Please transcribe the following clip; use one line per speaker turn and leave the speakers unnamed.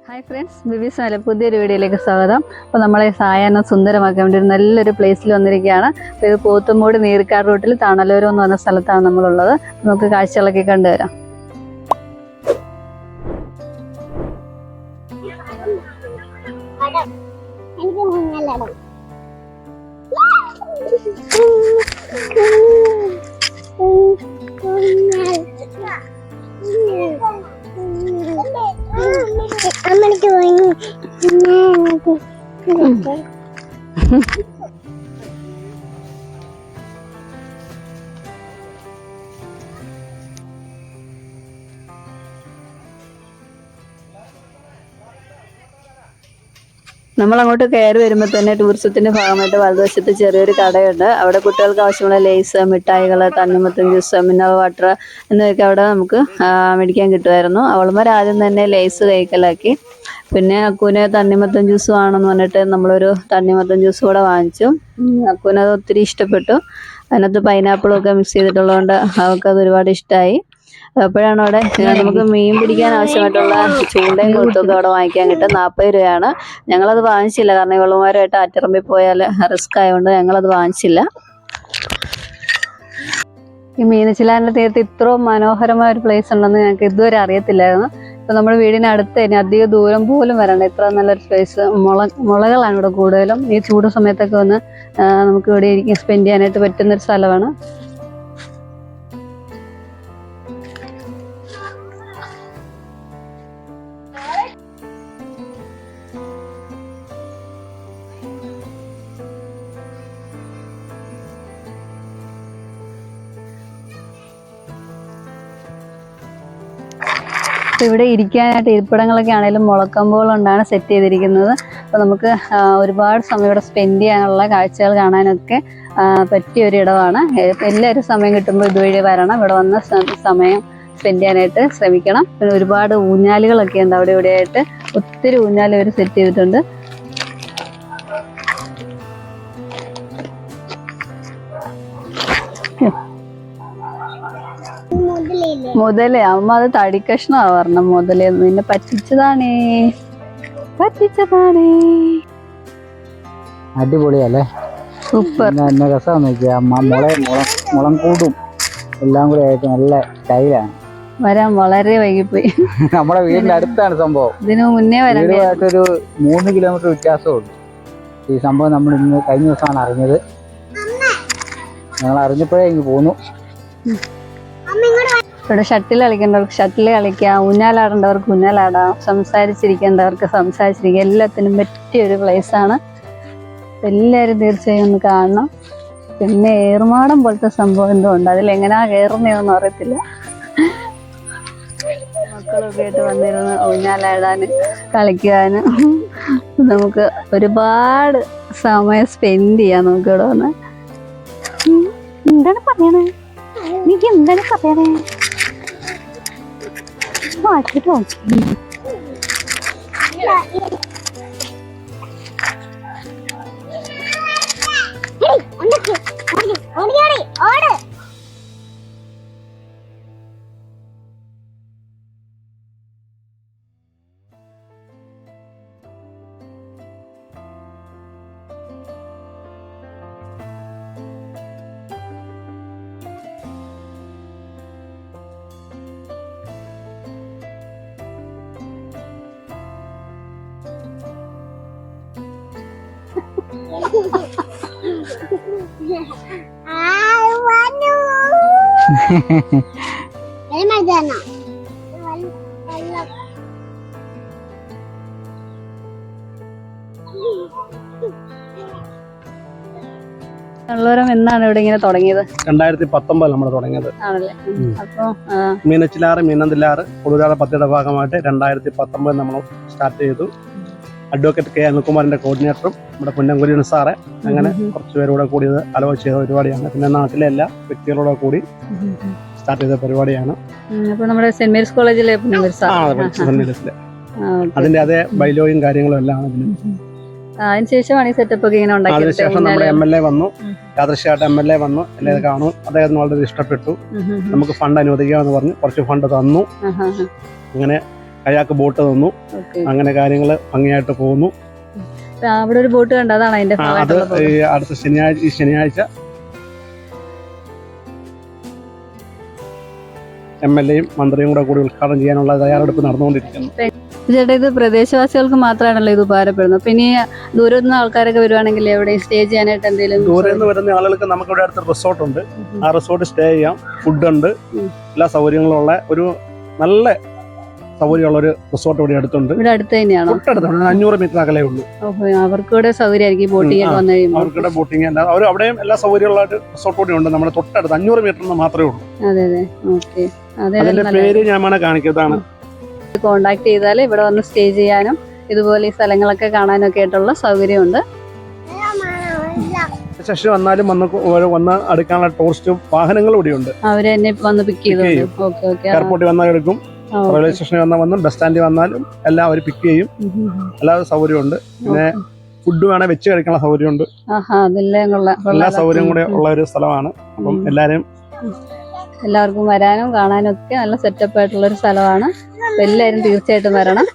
Hi friends, ബിബീസ് മല പുതിയൊരു വീഡിയോയിലേക്ക് സ്വാഗതം. അപ്പോൾ നമ്മളെ സായാഹ്നം സുന്ദരമാക്കാൻ വേണ്ടി ഒരു നല്ലൊരു പ്ലേസിൽ വന്നിരിക്കുകയാണ്. അപ്പോൾ ഇത് പോത്തുംമൂട് നീർക്കാട് റൂട്ടിൽ തണലോരം എന്ന് പറഞ്ഞ സ്ഥലത്താണ് നമ്മളുള്ളത്. നമുക്ക് കാഴ്ചകളൊക്കെ കണ്ടുവരാം. നമ്മളങ്ങോട്ട് കയറി വരുമ്പോൾ തന്നെ ടൂറിസത്തിന്റെ ഭാഗമായിട്ട് വലതുവശത്ത് ചെറിയൊരു കടയുണ്ട്. അവിടെ കുട്ടികൾക്ക് ആവശ്യമുള്ള ലേസ്, മിഠായികൾ, തണ്ണിമത്തൻ ജ്യൂസ്, മിനറൽ വാട്ടർ എന്നിവയൊക്കെ അവിടെ നമുക്ക് മേടിക്കാൻ കിട്ടുമായിരുന്നു. അവൾമാർ ആദ്യം തന്നെ ലേസ് കൈക്കലാക്കി. പിന്നെ അക്കുവിന് തണ്ണിമത്തൻ ജ്യൂസ് വേണമെന്ന് പറഞ്ഞിട്ട് നമ്മളൊരു തണ്ണിമത്തൻ ജ്യൂസ് കൂടെ വാങ്ങിച്ചു. അക്കുവിനത് ഒത്തിരി ഇഷ്ടപ്പെട്ടു. അതിനകത്ത് പൈനാപ്പിളും ഒക്കെ മിക്സ് ചെയ്തിട്ടുള്ളതുകൊണ്ട് അവൾക്കത് ഒരുപാട് ഇഷ്ടമായി. അപ്പോഴാണ് അവിടെ നമുക്ക് മീൻ പിടിക്കാൻ ആവശ്യമായിട്ടുള്ള ചൂണ്ടയും കൊളുത്തൊക്കെ അവിടെ വാങ്ങിക്കാൻ കിട്ടും. 40 രൂപയാണ്. ഞങ്ങളത് വാങ്ങിച്ചില്ല, കാരണം ഇവളുമാരുമായിട്ട് ആറ്റിറമ്പിൽ പോയാൽ റിസ്ക് ആയതുകൊണ്ട് ഞങ്ങളത് വാങ്ങിച്ചില്ല. ഈ മീനച്ചിലാറിൻ്റെ തീരത്ത് ഇത്രയും മനോഹരമായ ഒരു പ്ലേസ് ഉണ്ടെന്ന് ഞങ്ങൾക്ക് ഇതുവരെ അറിയത്തില്ലായിരുന്നു. ഇപ്പം നമ്മുടെ വീടിനടുത്ത് തന്നെ അധികം ദൂരം പോലും വരണ്ട ഇത്ര നല്ലൊരു പ്ലേസ്. മുളകളാണ് ഇവിടെ കൂടുതലും. ഈ ചൂട് സമയത്തൊക്കെ വന്ന് നമുക്ക് ഇവിടെ സ്പെൻഡ് ചെയ്യാനായിട്ട് പറ്റുന്നൊരു സ്ഥലമാണ്. ഇവിടെ ഇരിക്കാനായിട്ട് ഇരിപ്പിടങ്ങളൊക്കെ ആണെങ്കിലും മുളക്കമ്പുകൾ കൊണ്ടാണ് സെറ്റ് ചെയ്തിരിക്കുന്നത്. അപ്പോൾ നമുക്ക് ഒരുപാട് സമയം ഇവിടെ സ്പെൻഡ് ചെയ്യാനുള്ള കാഴ്ചകൾ കാണാനൊക്കെ പറ്റിയ ഒരു ഇടമാണ്. എല്ലാവരും സമയം കിട്ടുമ്പോൾ ഇതുവഴി വരണം. ഇവിടെ വന്ന് സമയം സ്പെൻഡ് ചെയ്യാനായിട്ട് ശ്രമിക്കണം. പിന്നെ ഒരുപാട് ഊഞ്ഞാലുകളൊക്കെ ഉണ്ട് അവിടെ ഇവിടെയായിട്ട്. ഒത്തിരി ഊഞ്ഞാൽ ഇവർ സെറ്റ് ചെയ്തിട്ടുണ്ട്. മുതലേ അമ്മ അത് തടിക്കഷ്ണമാ പറഞ്ഞ മുതലേ നിന്നെ പറ്റിച്ചതാണേ.
അടിപൊളിയല്ലേ,
സൂപ്പർ.
മുളം കൂടും എല്ലാം കൂടി ആയിട്ട് നല്ല സ്റ്റൈലാണ്.
വരാൻ വളരെ വൈകിപ്പോയി.
നമ്മുടെ വീടിന്റെ അടുത്താണ് സംഭവം.
ഇതിനു മുന്നേ
വീടുമായിട്ടൊരു 3 കിലോമീറ്റർ വ്യത്യാസമുണ്ട്. ഈ സംഭവം നമ്മൾ ഇന്ന് കഴിഞ്ഞ ദിവസമാണ് അറിഞ്ഞത്. ഞങ്ങൾ അറിഞ്ഞപ്പോഴേ ഇങ്ങ് പോന്നു.
ഇവിടെ ഷട്ടിൽ കളിക്കേണ്ടവർക്ക് ഷട്ടിൽ കളിക്കാം, ഊഞ്ഞാലാടേണ്ടവർക്ക് ഊഞ്ഞാലാടാം, സംസാരിച്ചിരിക്കേണ്ടവർക്ക് സംസാരിച്ചിരിക്കാം. എല്ലാത്തിനും പറ്റിയൊരു പ്ലേസാണ്. എല്ലാവരും തീർച്ചയായും ഒന്ന് കാണണം. പിന്നെ ഏറുമാടം പോലത്തെ സംഭവം എന്തോ ഉണ്ട്, അതിലെങ്ങനെയാ കയറുന്നതെന്ന് അറിയത്തില്ല. മക്കളൊക്കെ ആയിട്ട് വന്നിരുന്ന് ഊഞ്ഞാലാടാനും കളിക്കാനും നമുക്ക് ഒരുപാട് സമയം സ്പെൻഡ് ചെയ്യാം. നമുക്ക് ഇവിടെ വന്ന് എന്താണ് പറയണേ, എനിക്ക് എന്താണ് പറയണേ മാറ്റിട്ടോ. തണലോരം എന്നാണ് ഇവിടെ ഇങ്ങനെ തുടങ്ങിയത്?
2019 നമ്മൾ തുടങ്ങിയത്.
ആണല്ലേ. അപ്പോൾ
മീനച്ചിലാറ്, മീനന്തിലാറ്, കൊടുകാട് പദ്ധതിയുടെ ഭാഗമായിട്ട് 2019 നമ്മൾ സ്റ്റാർട്ട് ചെയ്തു. അഡ്വക്കേറ്റ് കെ അനിൽകുമാറിന്റെ കോർഡിനേറ്ററും നമ്മുടെ പുന്നംകുരിയൻ സാറെ അങ്ങനെ കുറച്ച് പേരൂടെ കൂടി ആലോചിച്ച് ചെയ്ത പരിപാടിയാണ്. പിന്നെ നാട്ടിലെ എല്ലാ വ്യക്തികളോടെ കൂടി സ്റ്റാർട്ട് ചെയ്ത പരിപാടിയാണ്.
നമ്മുടെ സെന്റ് മേരീസ് കോളേജിലെ
അതിന്റെ അതേ ബൈലോയും കാര്യങ്ങളും എല്ലാം അതിന്.
അതിനുശേഷമാണ് ഈ സെറ്റപ്പ് ഒക്കെ ഇങ്ങനെ ഉണ്ടാക്കിയത്.
അതിനുശേഷം നമ്മുടെ MLA വന്നു, യാദൃശ്യമായിട്ട് MLA വന്നു, എല്ലാം കാണും. അദ്ദേഹത്തിന് വളരെ ഇഷ്ടപ്പെട്ടു. നമുക്ക് ഫണ്ട് അനുവദിക്കാമെന്ന് പറഞ്ഞ് കുറച്ച് ഫണ്ട് തന്നു. അങ്ങനെ കയാക്ക് ബോട്ട് തന്നു. അങ്ങനെ കാര്യങ്ങൾ ഭംഗിയായിട്ട് പോകുന്നു.
അവിടെ ഒരു ബോട്ട് കണ്ടു, അതാണ് അതിന്റെ
അത് അടുത്ത ശനിയാഴ്ച MLA-യും മന്ത്രിയും കൂടി ഉദ്ഘാടനം ചെയ്യാനുള്ള തയ്യാറെടുപ്പ് നടന്നുകൊണ്ടിരിക്കുന്നു.
ചേട്ടാ, ഇത് പ്രദേശവാസികൾക്ക് മാത്രമാണല്ലോ ഇത് ഉപകാരപ്പെടുന്നത്. പിന്നെ ദൂരത്തു നിന്ന് ആൾക്കാരൊക്കെ വരുവാണെങ്കിൽ എവിടെയും സ്റ്റേ ചെയ്യാനായിട്ട് എന്തെങ്കിലും?
ദൂരെ നിന്ന് വരുന്ന ആളുകൾക്ക് നമുക്ക് ഇവിടെ അടുത്ത് റിസോർട്ട് ഉണ്ട്. ആ റിസോർട്ട് സ്റ്റേ ചെയ്യാം. ഫുഡ് ഉണ്ട്, എല്ലാ സൗകര്യങ്ങളും ഉള്ള ഒരു നല്ല സൗകര്യമുള്ള ഒരു റിസോർട്ട് ഇവിടെ അടുത്തുണ്ട്.
ഇവിടെ അടുത്ത് തന്നെയാണോ?
തൊട്ടടുത്താണ്, 500 മീറ്റർ അകലേ ഉള്ളൂ.
അവർക്കൂടെ സൗകര്യമായിരിക്കും ബോട്ടിംഗ് ഒക്കെ വന്നു കഴിയുമ്പോൾ.
അവർക്കിടെ ബോട്ടിംഗ് അല്ല, അവർ അവിടെയും എല്ലാ സൗകര്യമുള്ള ഒരു റിസോർട്ട് കൂടി ഉണ്ട്. നമ്മുടെ തൊട്ടടുത്ത് 500 മീറ്ററിന് മാത്രമേ ഉള്ളൂ.
അതെ അതെ, ഓക്കെ.
അതിന്റെ പേര് ഞാൻ കാണിക്കുന്നതാണ്.
കോണ്ടാക്ട് ചെയ്താൽ ഇവിടെ വന്ന് സ്റ്റേ ചെയ്യാനും ഇതുപോലെ ഈ സ്ഥലങ്ങളൊക്കെ കാണാനും ഒക്കെ ആയിട്ടുള്ള സൗകര്യമുണ്ട്.
ശേഷം വന്നാലും വന്ന് അടുക്കാനുള്ള ടൂറിസ്റ്റ് വാഹനങ്ങൾ ഇവിടെ ഉണ്ട്.
അവര് തന്നെ വന്ന് പിക്ക് ചെയ്തു.
എയർപോർട്ടിൽ വന്നാൽ എടുക്കും, റെയിൽവേ സ്റ്റേഷനിൽ വന്നും ബസ് സ്റ്റാൻഡിൽ വന്നാലും എല്ലാം അവർ പിക്ക് ചെയ്യും. എല്ലാ സൗകര്യമുണ്ട്. പിന്നെ ഫുഡ് വേണേൽ വെച്ച് കഴിക്കാനുള്ള സൗകര്യമുണ്ട്. എല്ലാ സൗകര്യം കൂടെ ഉള്ള ഒരു സ്ഥലമാണ്. അപ്പം
എല്ലാവർക്കും വരാനും കാണാനും ഒക്കെ നല്ല സെറ്റപ്പ് ആയിട്ടുള്ള ഒരു സ്ഥലമാണ്. എല്ലാവരും തീർച്ചയായിട്ടും വരണം.